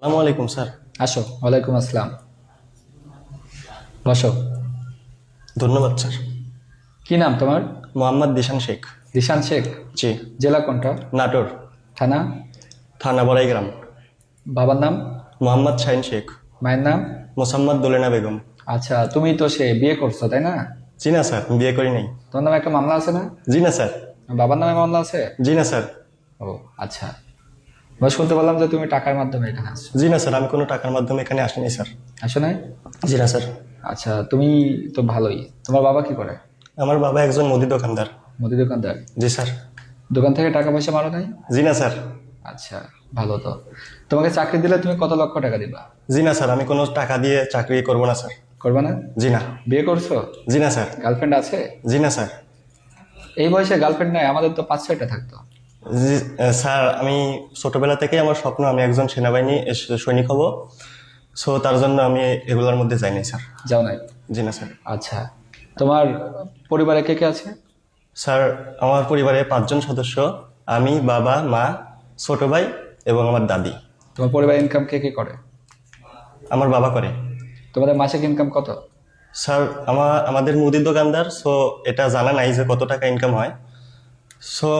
আসসালামু আলাইকুম স্যার। আসো। ওয়ালাইকুম আসসালাম। বসো। ধন্যবাদ স্যার। কি নাম তোমার? মোহাম্মদ দিশান শেখ। দিশান শেখ। জি। জেলা কোনটা? নাটোর। থানা? থানা বড়াইগ্রাম। বাবার নাম? মোহাম্মদ শাহিন শেখ। মায়ের নাম? মোসাম্মদ দোলেনা বেগম। আচ্ছা, তুমি তো সে বিয়ে করছো তাই না? জি না স্যার, বিয়ে করি নাই। তোমার নামে একটা মামলা আছে না? জি না স্যার। বাবার নামে মামলা আছে? জি না স্যার। ও আচ্ছা। বা শুনতে পারলাম যে তুমি টাকার মাধ্যমে এখানে আসছো। জি না স্যার, আমি কোনো টাকার মাধ্যমে এখানে আসিনি স্যার। আসো নাই? জি না স্যার। আচ্ছা, তুমি তো ভালোই। তোমার বাবা কি করে? আমার বাবা একজন মুদি দোকানদার। মুদি দোকানদার? জি স্যার। দোকান থেকে টাকা পয়সা মারো নাই? জি না স্যার। আচ্ছা, ভালো তো। তোমাকে চাকরি দিলে তুমি কত লক্ষ টাকা দিবা? জি না স্যার, আমি কোনো টাকা দিয়ে চাকরি করবো না স্যার। করবে না? জি না। বিয়ে করছো? জি না স্যার। গার্লফ্রেন্ড আছে? জি না স্যার। এই বয়সে গার্লফ্রেন্ড নাই? আমাদের তো 5-6টা থাকতো। জি স্যার, আমি ছোটবেলা থেকেই আমার স্বপ্ন আমি একজন সেনাবাহিনী সৈনিক হব। সো তার জন্য আমি এগুলোর মধ্যে যাইনি স্যার। যাও নাই? জি না স্যার। আচ্ছা, তোমার পরিবারে কে কে আছে? স্যার, আমার পরিবারে 5 জন সদস্য। আমি, বাবা, মা, ছোট ভাই এবং আমার দাদি। তোমার পরিবার ইনকাম কে কে করে? আমার বাবা করে। তোমাদের মাসিক ইনকাম কত? স্যার, আমাদের মুদির দোকানদার, সো এটা জানা নাই যে কত টাকা ইনকাম হয়। সো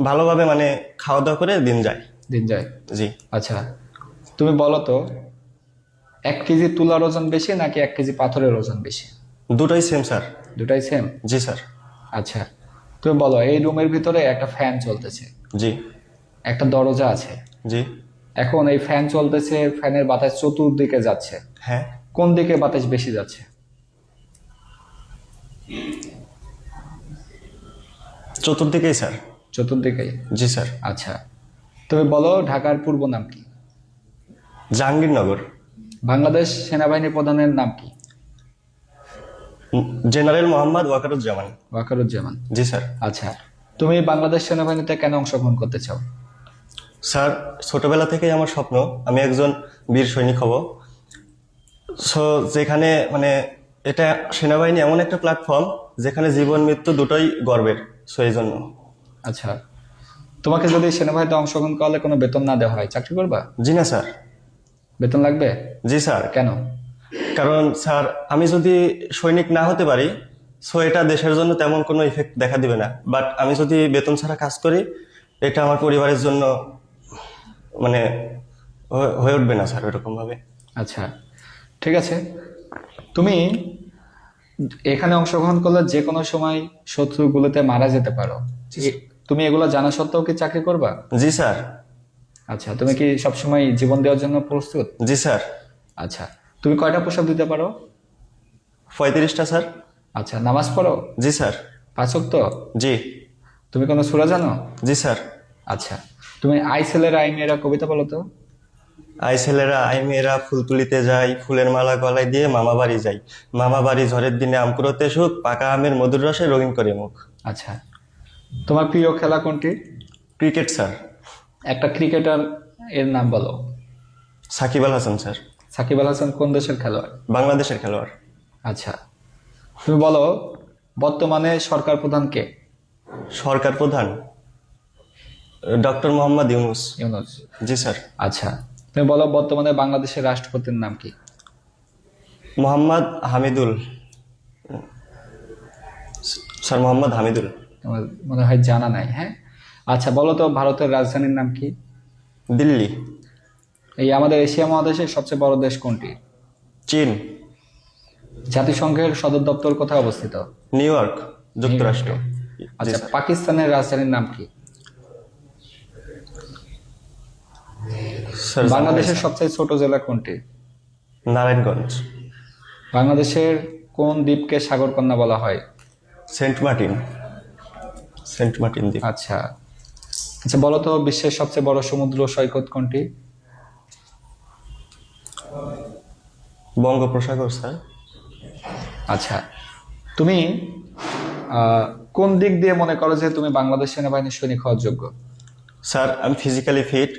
ভালোভাবে মানে খাওয়া দাওয়া করে দিন যায়। দিন যায়? জি। আচ্ছা, তুমি বলো তো, 1 কেজি তুলার ওজন বেশি নাকি 1 কেজি পাথরের ওজন বেশি? দুটোই সেম স্যার। দুটাই সেম? জি স্যার। আচ্ছা, তুমি বলো, এই রুমের ভিতরে একটা ফ্যান চলতেছে, জি। একটা দরজা আছে। জি। এখন এই ফ্যান চলতেছে, ফ্যানের বাতাস চতুর্দিকে যাচ্ছে, হ্যাঁ। কোন দিকে বাতাস বেশি যাচ্ছে? চতুর্দিকেই স্যার। চতুর্দিকেই? জি স্যার। আচ্ছা, তুমি বলো ঢাকার পূর্ব নাম কি? জাহাঙ্গীরনগর। বাংলাদেশ সেনাবাহিনী প্রধানের নাম কি? জেনারেল মোহাম্মদ ওয়াকারুজ্জামান। ওয়াকারুজ্জামান? জি স্যার। আচ্ছা, তুমি বাংলাদেশ সেনাবাহিনীতে কেন অংশগ্রহণ করতে চাও? স্যার, ছোটবেলা থেকেই আমার স্বপ্ন আমি একজন বীর সৈনিক হব। সো যেখানে মানে এটা সেনাবাহিনী এমন একটা প্ল্যাটফর্ম যেখানে জীবন মৃত্যু দুটোই গর্বের। সো এই জন্য। আচ্ছা, তোমাকে যদি সেনাবাহিনীতে অংশগ্রহণ করলে কোনো বেতন না দেওয়া হয়, চাকরি করবা? জি না স্যার। বেতন লাগবে? জি স্যার। কেন? কারণ স্যার, আমি যদি সৈনিক না হতে পারি, সো এটা দেশের জন্য তেমন কোনো ইফেক্ট দেখা দিবে না। বাট আমি যদি বেতন ছাড়া কাজ করি, এটা আমার পরিবারের জন্য মানে হয়ে উঠবে না স্যার এরকম ভাবে। আচ্ছা, ঠিক আছে। তুমি এখানে অংশগ্রহণ করলে যে কোনো সময় শত্রুগুলোতে মারা যেতে পারো। তুমি এগুলো জানা সত্ত্বেও কি চাকরি করবা? জি স্যার। আচ্ছা, তুমি কি সবসময় জীবন দেওয়ার জন্য প্রস্তুত? জি স্যার। আচ্ছা, তুমি কয়টা প্রসাব দিতে পারো? 35টা স্যার। আচ্ছা, নামাজ পড়ো? জি স্যার। 5 ওয়াক্ত? জি। তুমি কোনো সূরা জানো? জি স্যার। আচ্ছা, তুমি আই ছেলেরা আই মেয়েরা কবিতা বলো তো। আই ছেলেরা আই মেয়েরা ফুল তুলিতে যাই, ফুলের মালা গলায় দিয়ে মামা বাড়ি যাই। মামা বাড়ি ঝড়ের দিনে আম কুড়োতে সুখ, পাকা আমের মধুর রসে রঙিন করে মুখ। আচ্ছা, তোমার প্রিয় খেলা কোনটি? Cricket sir. একটা ক্রিকেটার এর নাম বলো। সাকিব আল হাসান স্যার। সাকিব আল হাসান কোন দেশের খেলোয়াড়? বাংলাদেশের খেলোয়াড়। আচ্ছা, তুমি বলো বর্তমানে সরকার প্রধান কে? সরকার প্রধান ডক্টর মোহাম্মদ ইউনুস। ইউনূস? জি স্যার। আচ্ছা, তুমি বলো বর্তমানে বাংলাদেশের রাষ্ট্রপতির নাম কি? মোহাম্মদ হামিদুল। স্যার, মোহাম্মদ হামিদুল। তোমার মনে হয় জানা নাই, হ্যাঁ? আচ্ছা, বলো তো ভারতের রাজধানীর নাম কি? দিল্লি। এই আমাদের এশিয়া মহাদেশের সবচেয়ে বড় দেশ কোনটি? চীন। জাতিসংঘের সদর দপ্তর কোথায় অবস্থিত? নিউ ইয়র্ক, যুক্তরাষ্ট্র। জি আচ্ছা, স্যার। পাকিস্তানের রাজধানীর নাম কি? স্যার, বাংলাদেশের সবচেয়ে ছোট জেলা কোনটি? নারায়ণগঞ্জ। বাংলাদেশের কোন দ্বীপকে সাগরকন্যা বলা হয়? Saint Martin. সেন্ট মার্টিন দ্বীপ। আচ্ছা, আচ্ছা বলো তো বিশ্বের সবচেয়ে বড় সমুদ্র সৈকত কোনটি? বঙ্গোপসাগর স্যার। আচ্ছা, তুমি আহ, কোন দিক দিয়ে মনে করো যে তুমি বাংলাদেশ সেনাবাহিনীর সৈনিক হওয়ার যোগ্য? স্যার, আমি ফিজিক্যালি ফিট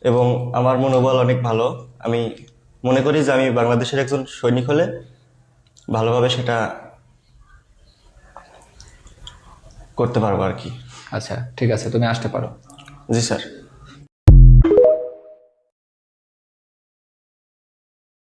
এবং আমার মনোবল অনেক ভালো। আমি মনে করি যে আমি বাংলাদেশের একজন সৈনিক হলে ভালোভাবে সেটা করতে পারবো আর কি। আচ্ছা, ঠিক আছে, তুমি আসতে পারো। জি স্যার।